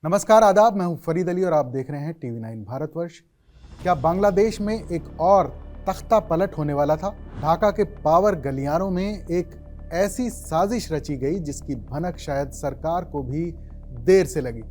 नमस्कार, आदाब। मैं हूं फरीद अली और आप देख रहे हैं TV9 भारतवर्ष। क्या बांग्लादेश में एक और तख्ता पलट होने वाला था? ढाका के पावर गलियारों में एक ऐसी साजिश रची गई जिसकी भनक शायद सरकार को भी देर से लगी।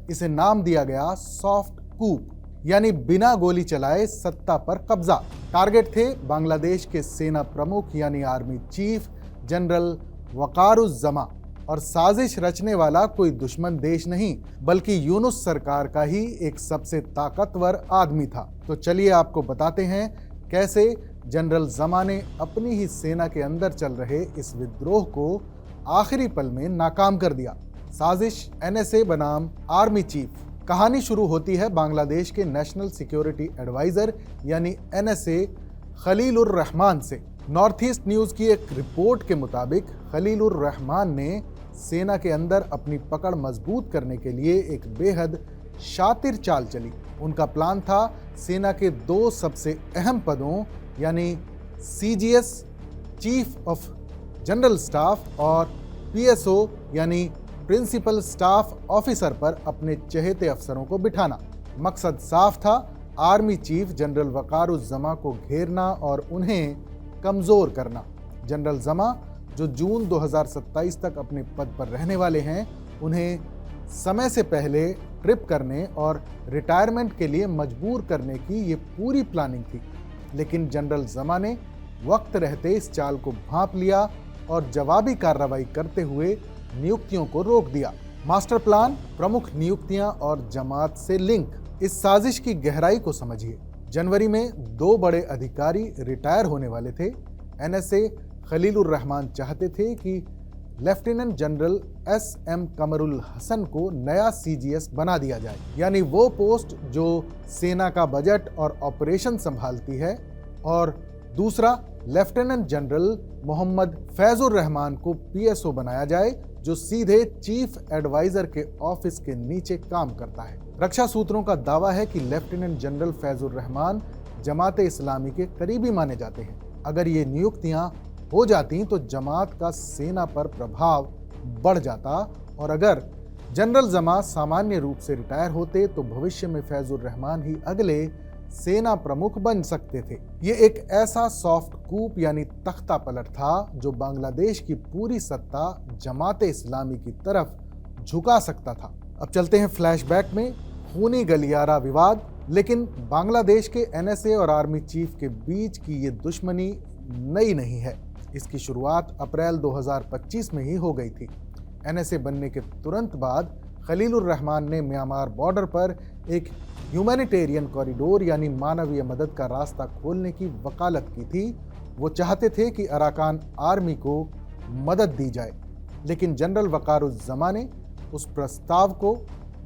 इसे नाम दिया गया सॉफ्ट कूप, यानी बिना गोली चलाए सत्ता पर कब्जा। टारगेट थे बांग्लादेश के सेना प्रमुख यानी आर्मी चीफ जनरल वकारुज्जमा, और साजिश रचने वाला कोई दुश्मन देश नहीं बल्कि यूनुस सरकार का ही एक सबसे ताकतवर आदमी था। तो चलिए आपको बताते हैं कैसे जनरल जमा ने अपनी ही सेना के अंदर चल रहे इस विद्रोह को आखिरी पल में नाकाम कर दिया। साजिश NSA बनाम आर्मी चीफ। कहानी शुरू होती है बांग्लादेश के नेशनल सिक्योरिटी एडवाइजर यानी NSA खलीलुर रहमान से। नॉर्थ ईस्ट न्यूज की एक रिपोर्ट के मुताबिक खलीलुर रहमान ने सेना के अंदर अपनी पकड़ मजबूत करने के लिए एक बेहद शातिर चाल चली। उनका प्लान था सेना के दो सबसे अहम पदों यानी CGS chief of general staff और PSO यानी प्रिंसिपल स्टाफ ऑफिसर पर अपने चहेते अफसरों को बिठाना। मकसद साफ था, आर्मी चीफ जनरल वकारुज्जमा को घेरना और उन्हें कमजोर करना। जनरल जमा जो जून 2027 तक अपने पद पर रहने वाले हैं, उन्हें समय से पहले ट्रिप करने और रिटायरमेंट के लिए मजबूर करने की ये पूरी प्लानिंग थी। लेकिन जनरल जमा ने वक्त रहते इस चाल को भांप लिया और जवाबी कार्रवाई करते हुए नियुक्तियों को रोक दिया। मास्टर प्लान, प्रमुख नियुक्तियां और जमात से लिंक। इस साजिश की गहराई को समझिए। जनवरी में दो बड़े अधिकारी रिटायर होने वाले थे। NSA खलीलुर रहमान चाहते थे कि lieutenant general SM Qamrul Hasan को नया CGS बना दिया जाए, यानी वो पोस्ट जो सेना का बजट और ऑपरेशन संभालती है, और दूसरा लेफ्टिनेंट जनरल मोहम्मद फैजुर रहमान को PSO बनाया जाए जो सीधे चीफ एडवाइजर के ऑफिस के नीचे काम करता है। रक्षा सूत्रों का दावा है कि लेफ्टिनेंट जनरल फैजुर रहमान जमात इस्लामी के करीबी माने जाते हैं। अगर ये नियुक्तियां हो जाती तो जमात का सेना पर प्रभाव बढ़ जाता, और अगर जनरल जमा सामान्य रूप से रिटायर होते तो भविष्य में फैजुर रहमान ही अगले सेना प्रमुख बन सकते थे। ये एक ऐसा सॉफ्ट कूप यानी तख्ता पलट था जो बांग्लादेश की पूरी सत्ता जमात इस्लामी की तरफ झुका सकता था। अब चलते हैं फ्लैशबैक में। खूनी गलियारा विवाद। लेकिन बांग्लादेश के NSA और आर्मी चीफ के बीच की ये दुश्मनी नई नहीं है। इसकी शुरुआत अप्रैल 2025 में ही हो गई थी। NSA बनने के तुरंत बाद खलीलुर रहमान ने म्यांमार बॉर्डर पर एक ह्यूमैनिटेरियन कॉरिडोर यानी मानवीय मदद का रास्ता खोलने की वकालत की थी। वो चाहते थे कि अराकान आर्मी को मदद दी जाए, लेकिन जनरल वकारुज्जमा ने उस प्रस्ताव को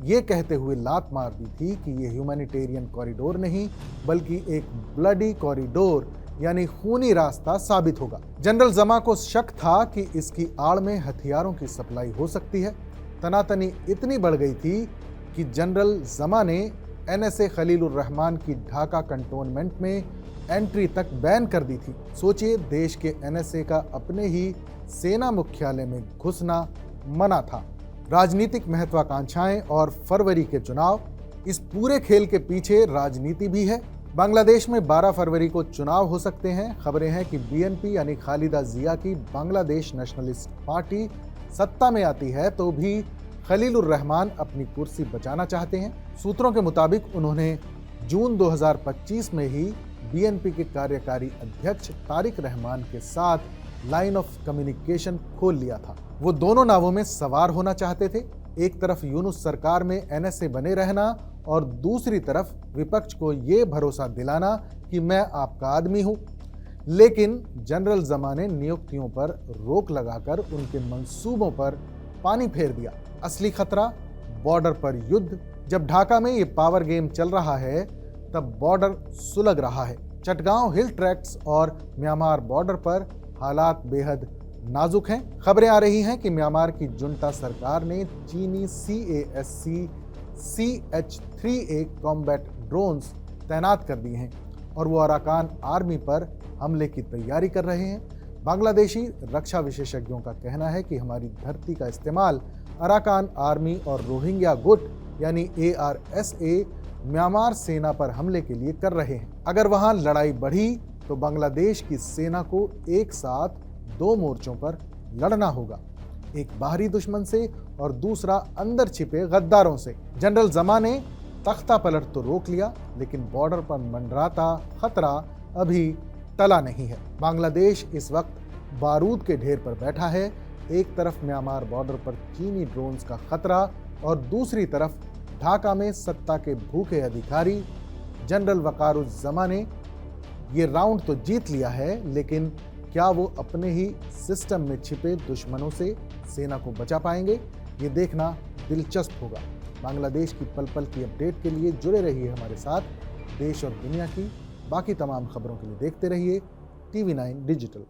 ये कहते हुए लात मार दी थी कि ये ह्यूमैनिटेरियन कॉरिडोर नहीं बल्कि एक ब्लडी कॉरिडोर यानी खूनी रास्ता साबित होगा। जनरल जमा को शक था कि इसकी आड़ में हथियारों की सप्लाई हो सकती है। तनातनी इतनी बढ़ गई थी कि जनरल जमा ने NSA खलीलुर रहमान की ढाका कंटोनमेंट में एंट्री तक बैन कर दी थी। सोचिए, देश के NSA का अपने ही सेना मुख्यालय में घुसना मना था। राजनीतिक महत्वाकांक्षाएं और फरवरी के चुनाव। इस पूरे खेल के पीछे राजनीति भी है। बांग्लादेश में 12 फरवरी को चुनाव हो सकते हैं। खबरें हैं कि BNP यानी खालिदा जिया की बांग्लादेश नेशनलिस्ट पार्टी सत्ता में आती है तो भी खलीलुर रहमान अपनी कुर्सी बचाना चाहते हैं। सूत्रों के मुताबिक उन्होंने जून 2025 में ही BNP के कार्यकारी अध्यक्ष तारिक रहमान के साथ लाइन ऑफ कम्युनिकेशन खोल लिया था। वो दोनों नावों में सवार होना चाहते थे। एक तरफ यूनुस सरकार में NSA बने रहना और दूसरी तरफ विपक्ष को ये भरोसा दिलाना कि मैं आपका आदमी हूं। लेकिन जनरल जमा ने नियुक्तियों पर रोक लगाकर उनके मंसूबों पर पानी फेर दिया। असली खतरा बॉर्डर पर युद्ध। जब ढाका में ये पावर गेम चल रहा है तब बॉर्डर सुलग रहा है। चटगांव हिल ट्रैक्ट्स और म्यांमार बॉर्डर पर हालात बेहद नाजुक हैं। खबरें आ रही हैं कि म्यांमार की जुंटा सरकार ने चीनी CASC CH-3A कॉम्बैट ड्रोन्स तैनात कर दिए हैं और वो अराकान आर्मी पर हमले की तैयारी कर रहे हैं। बांग्लादेशी रक्षा विशेषज्ञों का कहना है कि हमारी धरती का इस्तेमाल अराकान आर्मी और रोहिंग्या गुट यानी ARSA म्यांमार सेना पर हमले के लिए कर रहे हैं। अगर वहां लड़ाई बढ़ी तो बांग्लादेश की सेना को एक साथ दो मोर्चों पर लड़ना होगा, एक बाहरी दुश्मन से और दूसरा अंदर छिपे गद्दारों से। जनरल ज़मा ने तख्ता पलट तो रोक लिया, लेकिन बॉर्डर पर मंडराता खतरा अभी टला नहीं है। बांग्लादेश इस वक्त बारूद के ढेर पर बैठा है। एक तरफ म्यांमार बॉर्डर पर चीनी ड्रोन्स का खतरा और दूसरी तरफ ढाका में सत्ता के भूखे अधिकारी। जनरल वकारुज़्ज़मा ने ये राउंड तो जीत लिया है, लेकिन क्या वो अपने ही सिस्टम में छिपे दुश्मनों से सेना को बचा पाएंगे? ये देखना दिलचस्प होगा। बांग्लादेश की पल पल की अपडेट के लिए जुड़े रहिए हमारे साथ। देश और दुनिया की बाकी तमाम खबरों के लिए देखते रहिए TV9 डिजिटल।